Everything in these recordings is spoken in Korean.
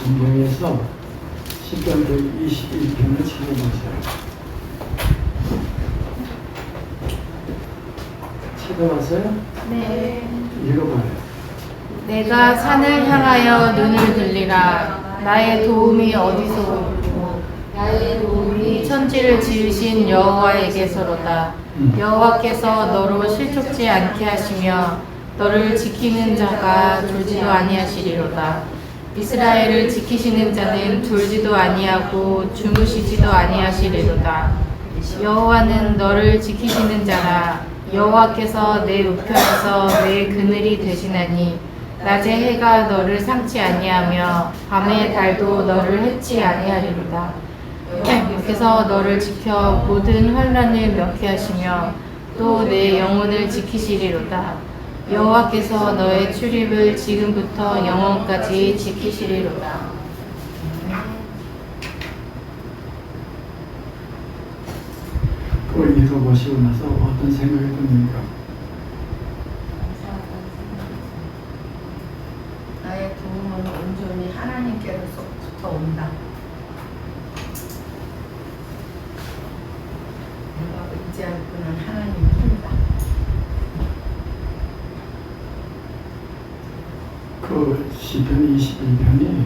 성경에서 시편 121편을 찾아보세요. 찾아봤어요? 네. 읽어봐요. 내가 산을 향하여 눈을 들리라. 나의 도움이 어디서 오고 나의 도움이 천지를 지으신 여호와에게서로다. 여호와께서 너로 실족지 않게 하시며 너를 지키는 자가 졸지도 아니하시리로다. 이스라엘을 지키시는 자는 졸지도 아니하고 주무시지도 아니하시리로다. 여호와는 너를 지키시는 자라. 여호와께서 내 우편에서 내 그늘이 되시나니 낮에 해가 너를 상치 아니하며 밤에 달도 너를 해치 아니하리로다. 여호와께서 너를 지켜 모든 환난을 면케하시며 또 내 영혼을 지키시리로다. 여호와께서 너의 출입을 지금부터 영원까지 지키시리로다. 그걸 읽어보시고 나서 어떤 생각이 듭니까? 나의 도움은 온전히 하나님께로부터 온다. 내가 의지할 분은 하나님뿐이다. 그 시편 21편이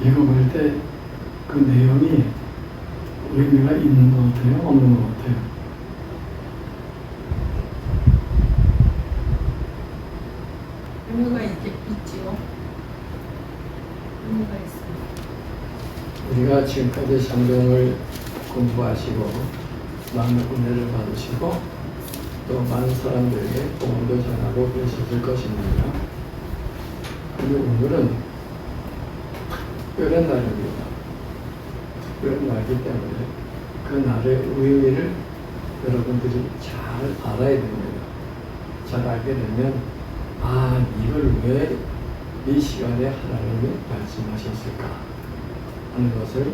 읽어볼 때 그 내용이 의미가 있는 것 같아요? 없는 것 같아요? 의미가 있지요. 의미가 있습니다. 우리가 지금까지 성경을 공부하시고 많은 은혜를 받으시고 또 많은 사람들에게 복음도 전하고 그러셨을 것입니다. 근데 오늘은 특별한 날입니다. 특별한 날이기 때문에 그 날의 의미를 여러분들이 잘 알아야 됩니다. 잘 알게 되면 이걸 왜 이 시간에 하나님이 말씀하셨을까 하는 것을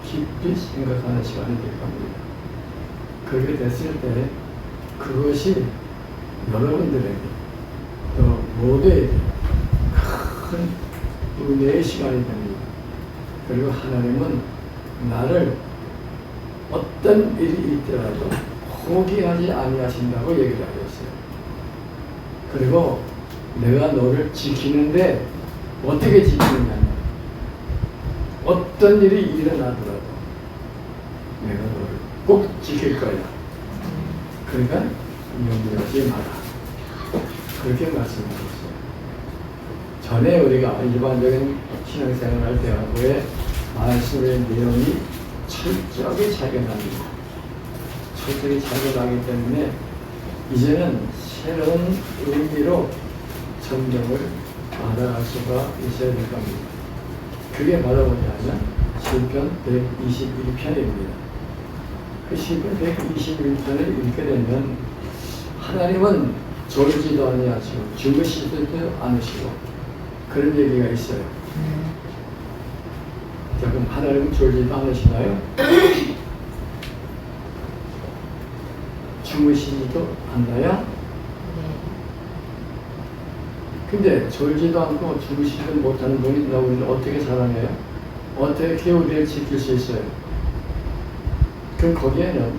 깊이 생각하는 시간이 될 겁니다. 그렇게 됐을 때 그것이 여러분들에게 또 모두에게 큰 은혜의 시간이 됩니다. 그리고 하나님은 나를 어떤 일이 있더라도 포기하지 아니하신다고 얘기를 하셨어요. 그리고 내가 너를 지키는데 어떻게 지키느냐, 어떤 일이 일어나더라도 내가 너를 꼭 지킬 거야. 그러니까 염려하지 마라. 그렇게 말씀하셨어요. 전에 우리가 일반적인 신앙생활 할 때하고의 말씀의 내용이 철저하게 차이납니다. 철저하게 차이나기 때문에 이제는 새로운 의미로 성경을 받아갈 수가 있어야 될 겁니다. 그게 바로 뭐냐면 시편 121편입니다. 그 시편 121편을 읽게 되면 하나님은 졸지도 아니하시고 주무시지도 않으시고 그런 얘기가 있어요. 자, 그럼 하나님은 졸지도 않으시나요? 주무시지도 않나요? 근데 졸지도 않고 주무시지도 못하는 분이 우리를 어떻게 사랑해요? 어떻게 우리를 지킬 수 있어요? 그럼 거기에는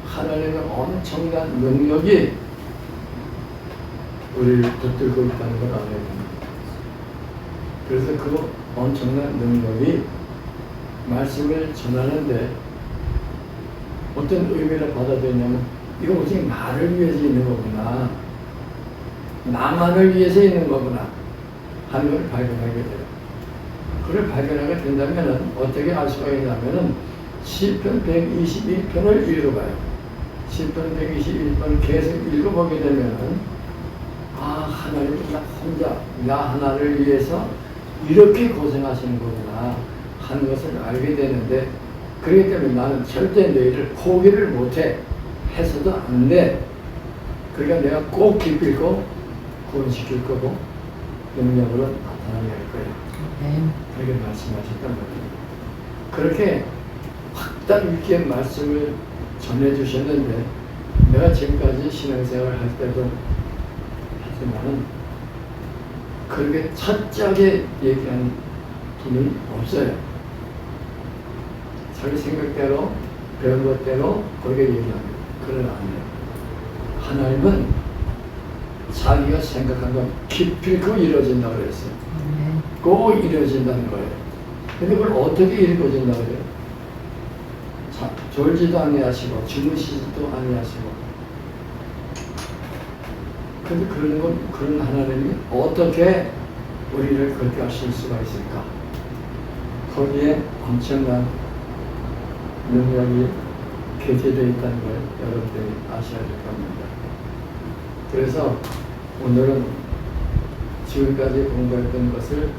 하나님의 엄청난 능력이 우리를 붙들고 있다는 걸 알아야 됩니다. 그래서 그 엄청난 능력이 말씀을 전하는데 어떤 의미를 받아들이냐면 이거 오직 나를 위해서 있는 거구나, 나만을 위해서 있는 거구나 하는 걸 발견하게 돼요. 그걸 발견하게 된다면 어떻게 알 수가 있냐면 시편 121편을 읽어봐요. 시편 121편을 계속 읽어보게 되면 하나님이 나 혼자 나 하나를 위해서 이렇게 고생하시는 거구나 하는 것을 알게 되는데, 그렇기 때문에 나는 절대 너희를 포기를 못해, 해서도 안 돼. 그러니까 내가 꼭 기필코 구원시킬 거고 능력으로 나타나게 할 거야. 그렇게 말씀하셨단 말이에요. 그렇게 확답 있게 말씀을 전해주셨는데, 내가 지금까지 신앙생활을 할 때도 하지만은 그렇게 철저하게 얘기하는 분이 없어요. 자기 생각대로 배운 것대로 그렇게 얘기합니다. 그건 아니에요. 하나님은 자기가 생각한 건 기필코 이루어진다고 그랬어요. 꼭 이루어진다는 거예요. 근데 그걸 어떻게 이루어진다고 그래요? 자, 졸지도 아니하시고 주무시지도 아니하시고. 근데 그런 하나님이 어떻게 우리를 그렇게 하실 수가 있을까? 거기에 엄청난 능력이 개재되어 있다는 걸 여러분들이 아셔야 될 겁니다. 그래서 오늘은 지금까지 공부했던 것을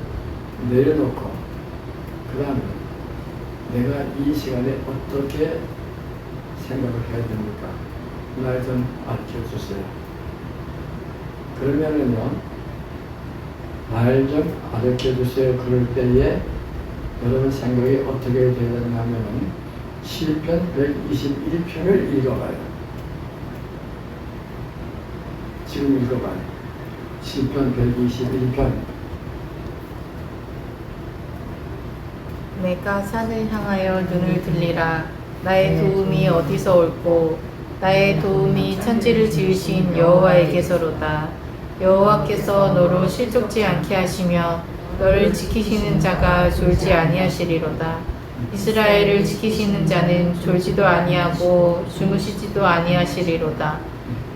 내려놓고 그 다음에 내가 이 시간에 어떻게 생각을 해야 됩니까? 날 좀 알려주세요. 그러면은요, 날 좀 알려주세요. 그럴 때에 여러분 생각이 어떻게 되어야 되냐면은 시편 121편을 읽어봐요. 지금 읽어봐요. 시편 121편. 내가 산을 향하여 눈을 들리라. 나의 도움이 어디서 올꼬? 나의 도움이 천지를 지으신 여호와에게서로다. 여호와께서 너로 실족지 않게 하시며 너를 지키시는 자가 졸지 아니하시리로다. 이스라엘을 지키시는 자는 졸지도 아니하고 주무시지도 아니하시리로다.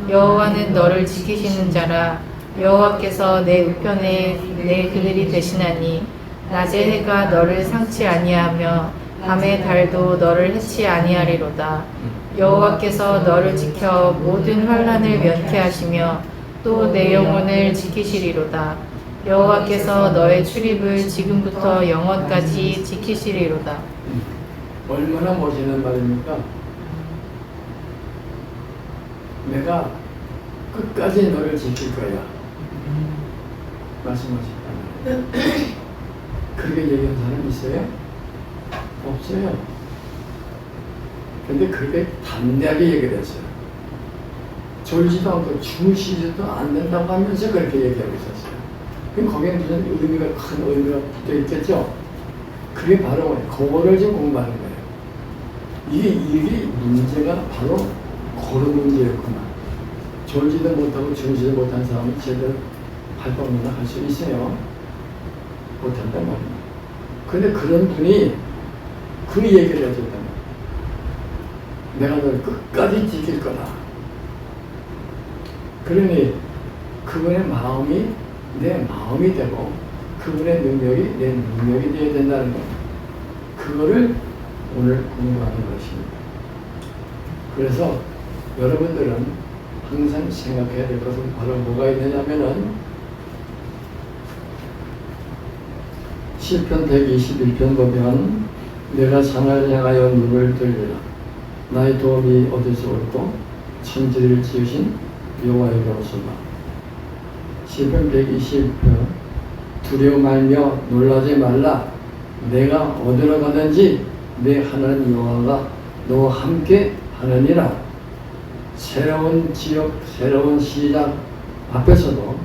여호와는 너를 지키시는 자라. 여호와께서 내 우편에 내 그늘이 되시나니 낮에 해가 너를 상치 아니하며 밤의 달도 너를 해치 아니하리로다. 여호와께서 너를 지켜 모든 환난을 면케하시며 또 내 영혼을 지키시리로다. 여호와께서 너의 출입을 지금부터 영원까지 지키시리로다. 얼마나 멋있는 말입니까? 내가 끝까지 너를 지킬 거야. 말씀하셨잖아요. 그렇게 얘기한 사람 있어요? 없어요. 근데 그렇게 담대하게 얘기를 했어요. 졸지도 않고 주무시지도 않는다고 하면서 그렇게 얘기하고 있었어요. 그럼 거기에 무슨 의미가, 큰 의미가 붙어 있겠죠? 그게 바로 그거를 지금 공부하는 거예요. 이게 문제가 바로 그런 문제였구나. 졸지도 못하고 주무지도 못한 사람은 제대로 활동이나 할 수 있어요. 못한단 말입니다. 근데 그런 분이 그 얘기를 해줬단 말이에요. 내가 널 끝까지 지킬 거다. 그러니 그분의 마음이 내 마음이 되고 그분의 능력이 내 능력이 되어야 된다는 겁니다. 그거를 오늘 공부하는 것입니다. 그래서 여러분들은 항상 생각해야 될 것은 바로 뭐가 있느냐면은 시편 121편 보면 내가 산을 향하여 눈을 들리라. 나의 도움이 어디서 올고 천지를 지으신 여호와에게로소이다. 시편 120편 두려워 말며 놀라지 말라. 내가 어디로 가든지 내 하나님 여호와가 너와 함께 하느니라. 새로운 지역, 새로운 시장 앞에서도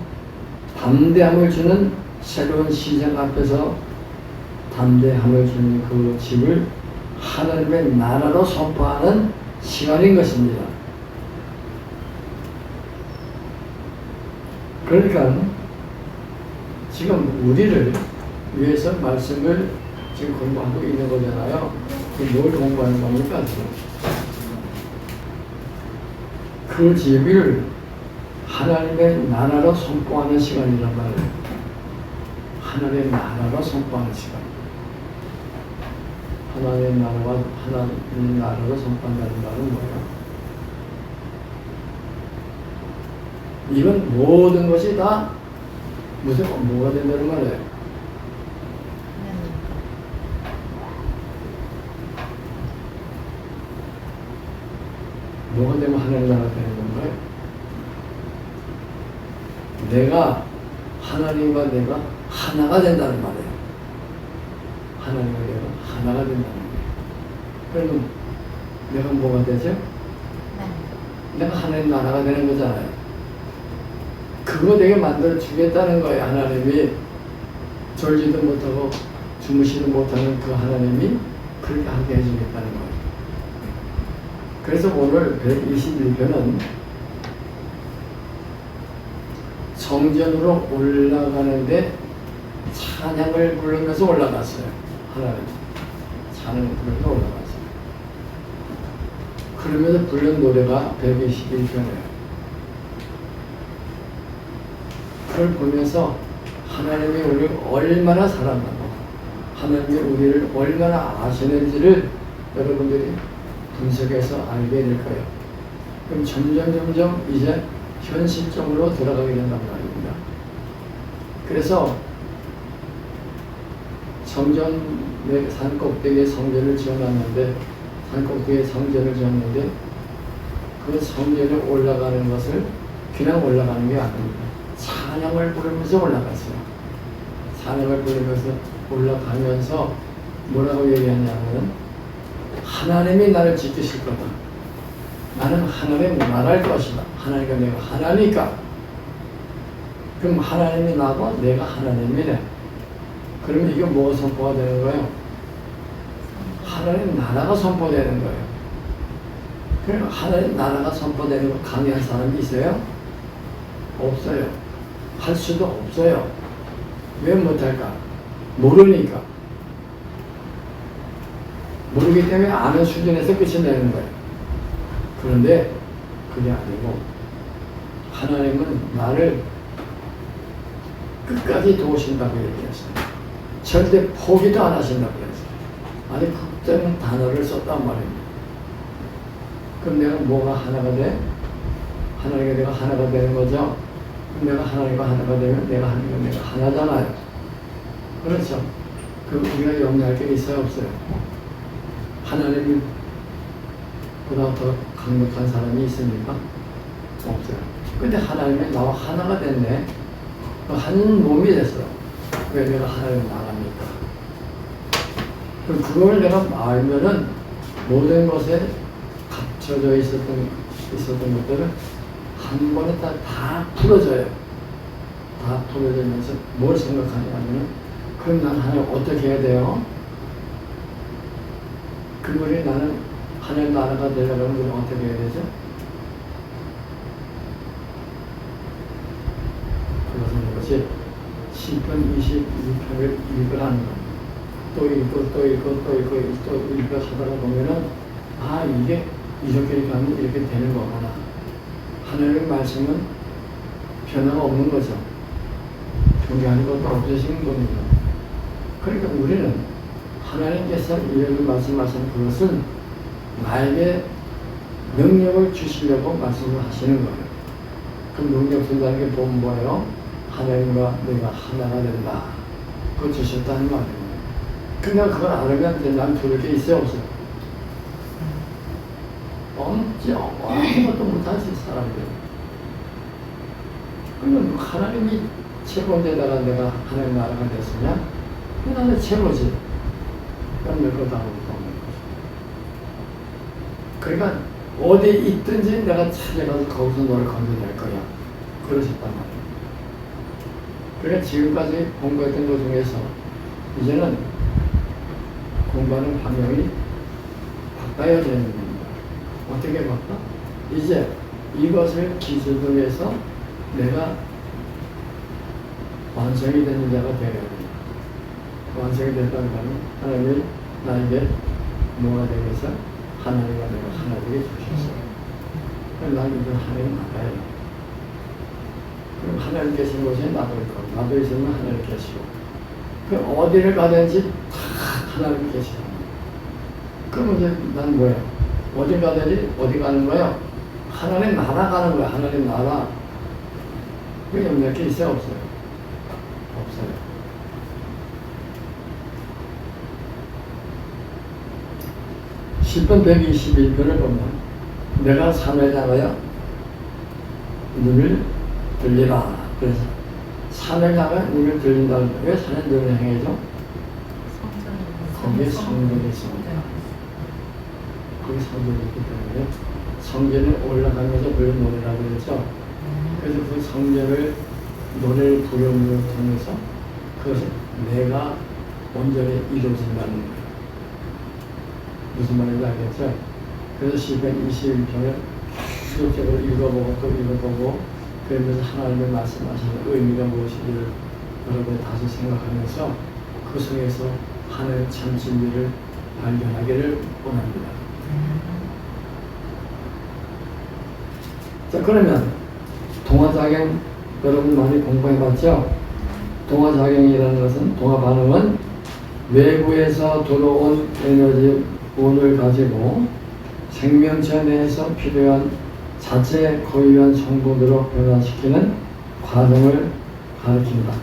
담대함을 주는 새로운 시장 앞에서 담대함을 주는 그 집을 하나님의 나라로 선포하는 시간인 것입니다. 그러니까 지금 우리를 위해서 말씀을 지금 공부하고 있는 거잖아요. 뭘 공부하는 겁니까? 그 집을 하나님의 나라로 선포하는 시간이란 말이에요. 하나님의 나라로 선포하는 시간. 하나님의 나라와 하나님의 나라로 선포한다는 말은 뭐예요? 이건 모든 것이 다 무슨 뭐가 된다는 말이에요? 뭐가 되면 하나님 나라가 되는 건가요? 내가 하나님과 내가 하나가 된다는 말이에요. 하나님과 내가 하나가 된다는 거예요. 그러면 내가 뭐가 되죠? 내가 하나님 나라가 되는 거잖아요. 그거 되게 만들어 주겠다는 거예요. 하나님이 졸지도 못하고 주무시도 못하는 그 하나님이 그렇게 하게 해주겠다는 거예요. 그래서 오늘 121편은 성전으로 올라가는데 찬양을 부르면서 올라갔어요. 하나님 찬양을 부르면서 올라갔어요. 그러면서 부른 노래가 121편이에요. 그걸 보면서 하나님이 우리를 얼마나 사랑하고 하나님이 우리를 얼마나 아시는지를 여러분들이 분석해서 알게 될 거예요. 그럼 점점 이제 현실적으로 들어가게 된단 말입니다. 그래서 산 꼭대기에 성전을 지어놨는데 그 성전에 올라가는 것을 그냥 올라가는 게 아닙니다. 찬양을 부르면서 올라갔어요. 찬양을 부르면서 올라가면서 뭐라고 얘기하냐면 하나님이 나를 지키실 거다. 나는 하나님 말할 것이다. 하나님과 내가 하나니까. 그럼 하나님이 나고 내가 하나님이네. 그러면 이게 뭐가 선포가 되는 거예요? 하나님 나라가 선포되는 거예요. 그럼 하나님 나라가 선포되는 거 강의한 사람이 있어요? 없어요. 할 수도 없어요. 왜 못할까? 모르니까. 모르기 때문에 아는 수준에서 끝이 내는 거예요. 그런데 그게 아니고 하나님은 나를 끝까지 도우신다고 얘기했어요. 절대 포기도 안 하신다고 그랬어요. 아니 극적인 단어를 썼단 말입니다. 그럼 내가 뭐가 하나가 돼? 하나님과 내가 하나가 되는 거죠. 그럼 내가 하나님과 하나가 되면 내가 하나님과 내가 하나잖아요. 그렇죠. 그럼 우리가 염려할 게 있어요? 없어요? 하나님보다 더 강력한 사람이 있습니까? 없어요. 근데 하나님이 나와 하나가 됐네. 한 몸이 됐어. 왜 내가 하나님 나갑니까? 그럼 그걸 내가 알면은 모든 것에 갇혀져 있었던 것들을 한 번에 다 풀어져요. 다 풀어지면서 뭘 생각하냐면 그럼 난 하나님 어떻게 해야 돼요? 그분이 나는 하나님 나라가 되려면 우리는 어떻게 해야 되죠? 그것은 이것이 시편 22편을 읽으라는 겁니다. 또 읽고 하다가 보면은 아 이게 이렇게 하면 이렇게 되는 거구나. 하나님의 말씀은 변화가 없는 거죠. 존재하는 것도 없으신 겁니다. 그러니까 우리는 하나님께서 이렇게 말씀하시는 그것은 나에게 능력을 주시려고 말씀을 하시는 거예요. 그 능력 준다는 게 보면 뭐예요? 하나님과 내가 하나가 된다. 그거 주셨다는 말이에요. 그냥 그걸 알으면 난 두를 게 있어요, 없어요? 아무것도 못하지, 사람들. 그러면 하나님이 최고인데다가 내가 하나님 나라가 됐으냐? 나는 최고지. 그럼 내 것도 아무것도 없는 거죠. 그러니까 어디 있든지 내가 찾아가서 거기서 너를 건져낼 거야. 그러셨단 말이에요. 그러니까 지금까지 공부했던 것 중에서 이제는 공부하는 방향이 바꿔야 되는 겁니다. 어떻게 바꿔? 이제 이것을 기준으로 해서 내가 완성이 되는 자가 되어야 됩니다. 완성이 됐다는 것은 하나님이 나에게 뭐가 되겠어? 하나님과 내가 하나 되게 주셨어요. 그럼 나는 이제 하나님 나가요. 그럼 하나님 계신 곳에 나도 있고, 나도 있으면 하나님 계시고, 그럼 어디를 가든지 다 하나님 계시고. 그럼 이제 난 뭐야? 어디 가든지 어디 가는 거야? 하나님 나라 가는 거야. 하나님 나라. 그 염려할 게 있어요? 없어요? 없어요. 시편 121편을 보면 내가 산에 나가야 눈을 들리라. 그래서 산을 나가야 눈을 들린다는 거예요. 왜 산에 눈을 향해죠? 거기에 성전이 있습니다. 거기 성전이 있기 때문에 성전에 올라가면서 부른 노래라고 그랬죠. 그래서 그 성전을 노래를 부름으로 통해서 그것을 내가 온전히 이루어진다는 거예요. 무슨 말인지 알겠죠? 그래서 시편 21편을 수적으로 읽어보고 또 읽어보고 그러면서 하나님의 말씀하시는 의미가 무엇인지를 여러분이 다시 생각하면서 그 속에서 하나님의 참 진리를 발견하기를 원합니다. 자, 그러면 동화작용 여러분 많이 공부해봤죠? 동화작용이라는 것은, 동화 반응은 외부에서 들어온 에너지 운을 가지고 생명체 내에서 필요한 자체 고유한 성분으로 변화시키는 과정을 가리킨다.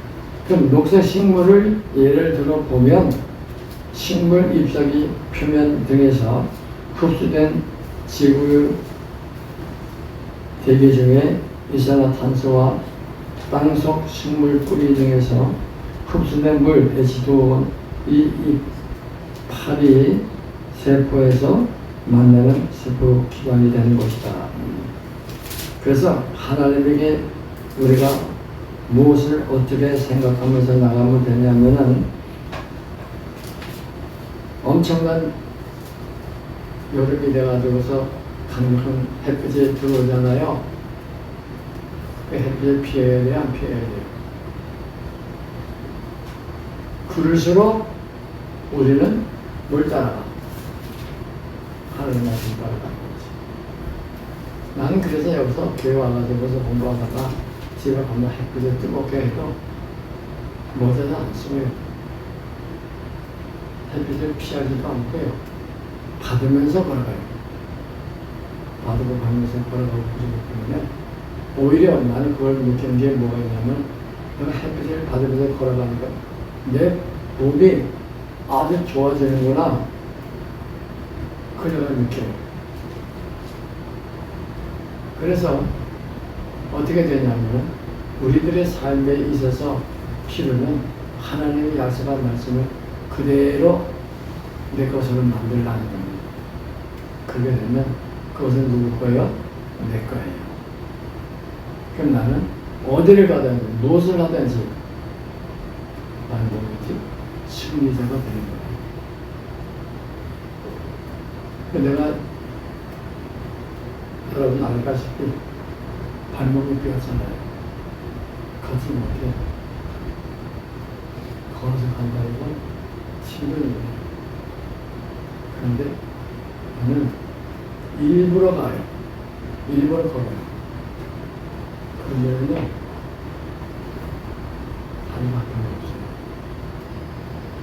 그럼 녹색 식물을 예를 들어 보면 식물 잎사귀 표면 등에서 흡수된 지구 대기 중에 이산화탄소와 땅속 식물 뿌리 등에서 흡수된 물 H2O는 이 파리 세포에서 만나는 세포 기관이 되는 것이다. 그래서 하나님에게 우리가 무엇을 어떻게 생각하면서 나가면 되냐면은 엄청난 여름이 돼가지고서 강력한 햇빛이 들어오잖아요. 그 햇빛을 피해야 돼요? 안 피해야 돼요? 그럴수록 우리는 뭘 따라가? 하나님 말씀 따라가는 거지. 나는 그래서 여기서 교회 와가지고서 공부하다가 집에 가면 햇빛을 뜨겁게 해도 모자도 안 쓰고요. 햇빛을 피하지도 않고요. 받으면서 걸어가요. 받고 가면서 걸어가고 그러기 때문에 오히려 나는 그걸 느끼는 게 뭐가 있냐면 내가 햇빛을 받으면서 걸어가니까 내 몸이 아주 좋아지는구나. 그래가 느껴요. 그래서 어떻게 되냐면 우리들의 삶에 있어서 필요는 하나님의 약속한 말씀을 그대로 내 것으로 만들라는 겁니다. 그게 되면 그것은 누구 거예요? 내 거예요. 그럼 나는 어디를 가든지 무엇을 하든지 나는 뭐겠지? 승리자가 되는 거예요. 내가 여러분 알다시피 발목이 삐었잖아요. 걷지 못해. 걸어서 간다는 건 힘들어요. 그런데 나는 일부러 가요. 일부러 걸어요. 그러면요 다리밖에 없어요.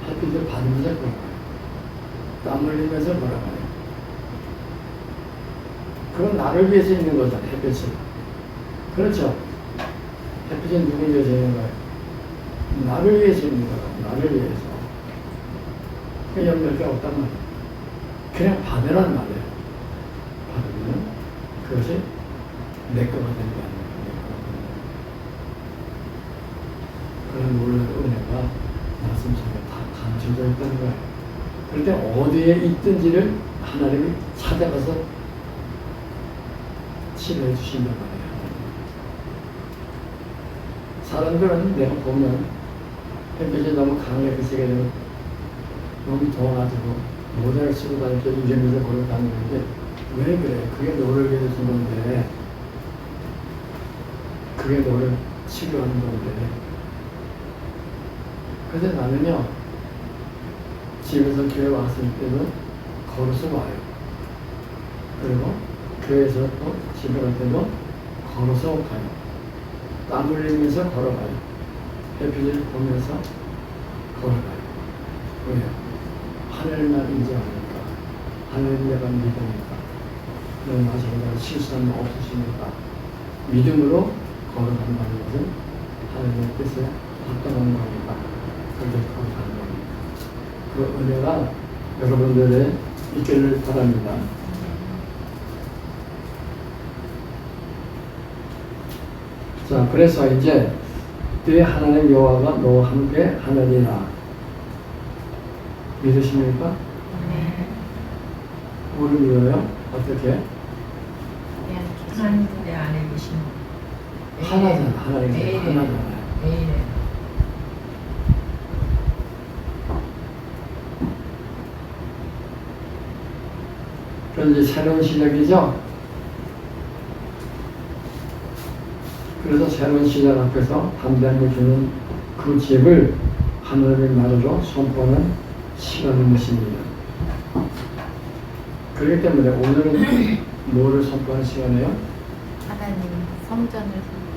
햇빛을 받으면서 걸어가요. 땀 흘리면서 걸어가요. 그건 나를 위해서 있는 거잖아요. 햇빛은. 그렇죠? 햇빛은 누굴 위해서 있는 거예요? 나를 위해서 있는 거예요. 나를 위해서. 그 염려할 게 없단 말이에요. 그냥 받으란 말이에요. 받으면 그것이 내 거가 되는 게 아니에요. 그런 놀라운 은혜가 말씀 속에 다 감춰져 있다는 거예요. 그런데 어디에 있든지를 하나님이 찾아가서 치료해 주신단 말이에요. 사람들은 내가 보면 햇빛이 너무 강하게 비치게 되면 너무 더워가지고 모자를 쓰고 다닐 때 이러면서 걸어 다니는데 왜 그래? 그게 너를 위해서 준 건데 그게 너를 치료하는 건데 그래서 나는요 집에서 교회 왔을 때는 걸어서 와요. 그리고 교회에서 또 집에 갈 때도 걸어서 가요. 땀 흘리면서 걸어가요. 햇빛을 보면서 걸어가요. 왜요? 하늘만 인정하니까. 하늘 내가 믿으니까. 그런 마시고 실수는 없으시니까. 믿음으로 걸어간다는 것은 하나님의 뜻에 합당한 거니까. 그렇게 걸어가는 겁니다. 그 은혜가 여러분들의 있기를 바랍니다. 자, 그래서 이제 네 하나님 여호와가 너와 함께 하느니라. 믿으십니까? 네. 뭐를 믿어요? 어떻게? 하나님 내 안에 계신 하나잖아. 하나님 매일에. 하나잖아요. 매일에. 그럼 이제 새로운 시작이죠. 그래서 새로운 시작 앞에서 담대함을 주는 그 집을 하늘의 나라로 선포하는 시간인 것입니다. 그렇기 때문에 오늘은 뭐를 선포하는 시간이에요? 하나님 성전을 선포하는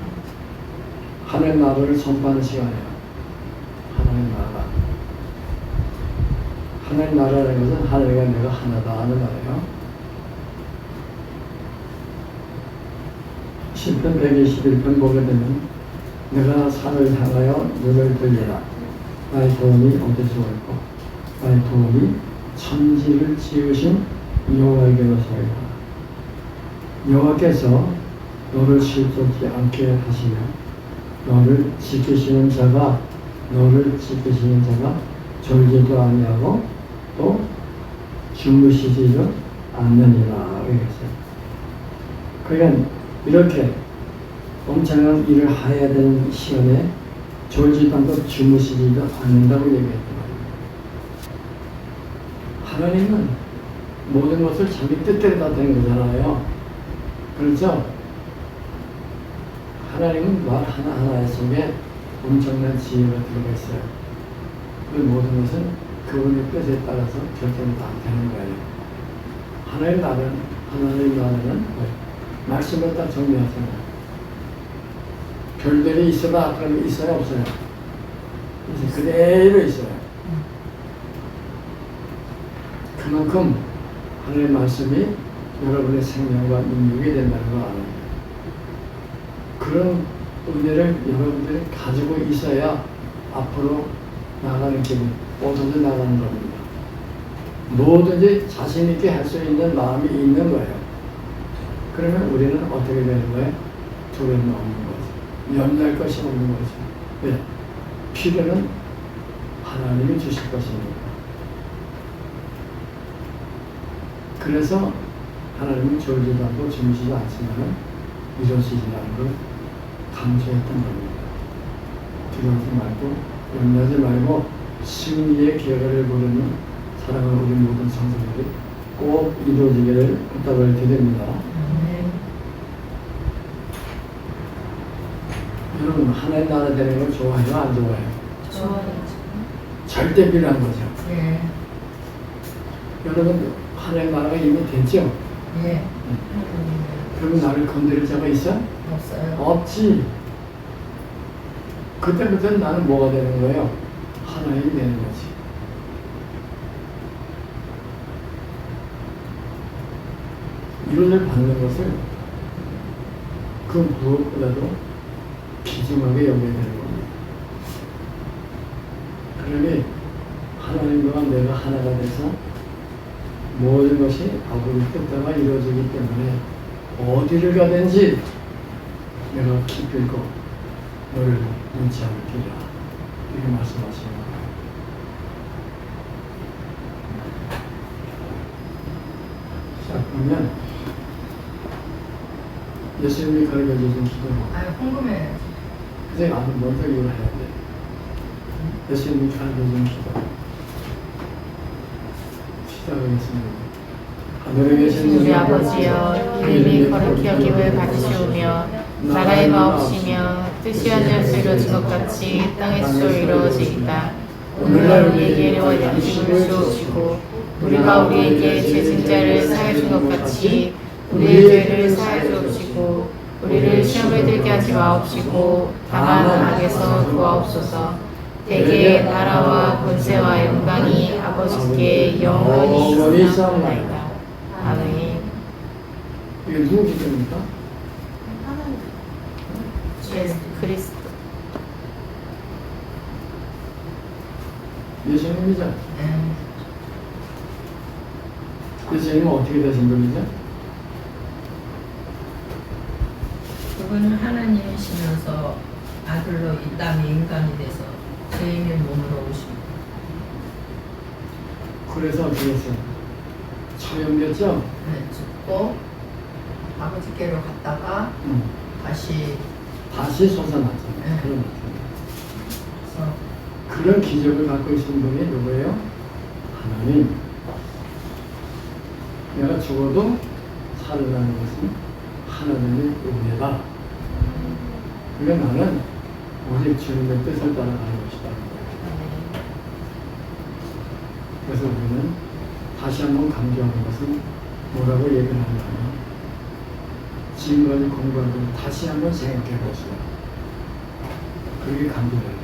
하늘 나라를 선포하는 시간이에요. 하나님 나라. 하나님 나라라는 것은 하늘과 내가 하나다 하는 말이에요. 시편 121편 보게 되면 내가 산을 향하여 눈을 들리라. 나의 도움이 어디서 올까? 나의 도움이 천지를 지으신 여호와에게로서이다. 여호와께서 너를 실족지 않게 하시며 너를 지키시는 자가 졸지도 아니하고 또 주무시지도 않느니라 이랬어요. 그러니까 이렇게 엄청난 일을 해야 되는 시간에 졸지도 않고 주무시지도 않는다고 얘기했단 말이에요. 하나님은 모든 것을 자기 뜻대로 다 되는 거잖아요. 그렇죠? 하나님은 말 하나하나 속에 엄청난 지혜가 들어가 있어요. 그 모든 것은 그분의 뜻에 따라서 결정이 다 되는 거예요. 하나님 나라는 뭐예요? 말씀을 딱 정리하잖아요. 별들이 있어봐, 그러면 있어요, 없어요? 이제 그대로 있어요. 그만큼 하나님의 말씀이 여러분의 생명과 능력이 된다는 거 알아요. 그런 은혜를 여러분들이 가지고 있어야 앞으로 나가는 길, 어디서 나가는 겁니다. 뭐든지 자신있게 할 수 있는 마음이 있는 거예요. 그러면 우리는 어떻게 되는 거예요? 두려움이 없는 거죠. 염려할 것이 없는 거죠. 왜? 필요는 하나님이 주실 것입니다. 그래서 하나님은 졸지도 않고 주무시지 않지만 이루어지지라는 걸 강조했던 겁니다. 두려워하지 말고 염려하지 말고 승리의 결과를 부르는 사랑하는 우리 모든 성도들이 꼭 이루어지기를 부탁을 드립니다. 여러분 하나님 나라 되는 걸 좋아해요? 안 좋아해요? 좋아요. 절대 필요한 거죠. 예. 여러분 하나님 나라가 이미 됐죠? 예. 그러면 나를 건드릴 자가 있어? 없어요. 없지. 그때부터는 나는 뭐가 되는 거예요? 하나님이 되는 거지. 이론을 받는 것을 그 무엇보다도 비중하게 여겨야 되는 겁니다. 그러니 하나님과 내가 하나가 돼서 모든 것이 아버지 뜻대로 이루어지기 때문에 어디를 가든지 내가 기필코 너를 놓지 않기라 이렇게 말씀하시는 거예요. 자, 그러면 예수님이 가르쳐주신 기도 아, 궁금해요. 그래서 나는 먼저 이걸 해야 돼. 예수님이 가르쳐주신 기도 시작하겠습니다. 하늘에 계신 우리 아버지여 이름이 거룩히 여김을 받으시오며 나라의 마옵시며 뜻이 하늘에서 이루어진 것 같이 땅에서 이루어지이다. 오늘날 우리에게 양식을 주옵시고 우리가 우리에게 죄진 자를 사해 준 것 같이 우리의 죄를 사해 주옵시고 우리를 시험에 들게 하지 마옵시고 다만 악에서 구하옵소서. 대개 나라와 권세와 영광이 아버지께 영원히 있사옵나이다. 아멘. 이게 누구 기도입니까? 예수 그리스도. 예수님이죠. 예. 예수님은 어떻게 되신 분이죠? 그분은 하나님이시면서 아들로 이 땅에 인간이 돼서 죄인의 몸으로 오십니다. 그래서 어떻게 했어요? 처형됐죠? 네, 죽고 아버지께로 갔다가 다시 다시 솟아났잖아요. 네. 그런 것 그래서 그런 기적을 갖고 있는 분이 누구예요? 하나님. 내가 죽어도 살아나는 것은 하나님의 은혜다. 그러니까 나는 오직 주님의 뜻을 따라가는 것이다. 그래서 우리는 다시 한번 강조하는 것은 뭐라고 얘기를 하냐면 지금까지 공부한 걸 다시 한번 생각해 보세요. 그렇게 강조를 해요.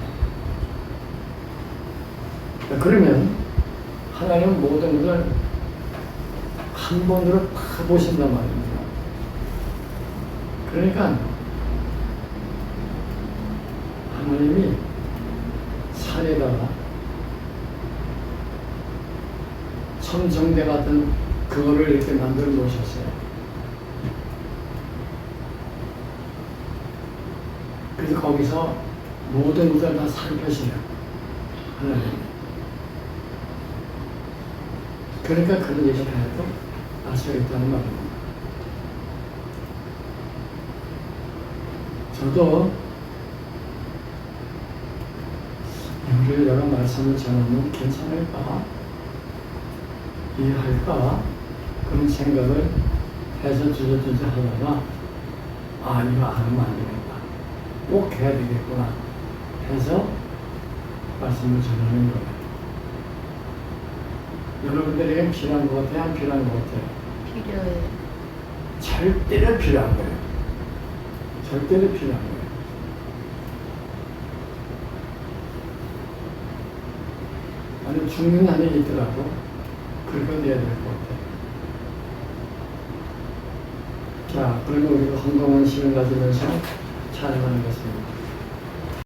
그러면 하나님은 모든 것을 한 번으로 다 보신단 말입니다. 그러니까 하나님이 산에다가 천정대 같은 그거를 이렇게 만들어 놓으셨어요. 그래서 거기서 모든 것을 다 살펴시네요. 하나님. 그러니까 그런 얘기를 해도 알 수가 있다는 말입니다. 저도 우리 여러 말씀을 전하면 괜찮을까? 이해할까? 그런 생각을 해서 주저주저 하다가 아 이거 안 하면 안 되겠다. 꼭 해야 되겠구나 해서 말씀을 전하는 거예요. 여러분들에게 필요한 것 같아요? 안 필요한 것 같아요? 필요해요. 절대로 필요한 거예요. 절대로 필요한 거예요. 아니 죽는 한이 있더라도 긁어내야 될 것 같아요. 자, 그러면 우리가 건강한 시간을 가지면서 촬영하는 것입니다.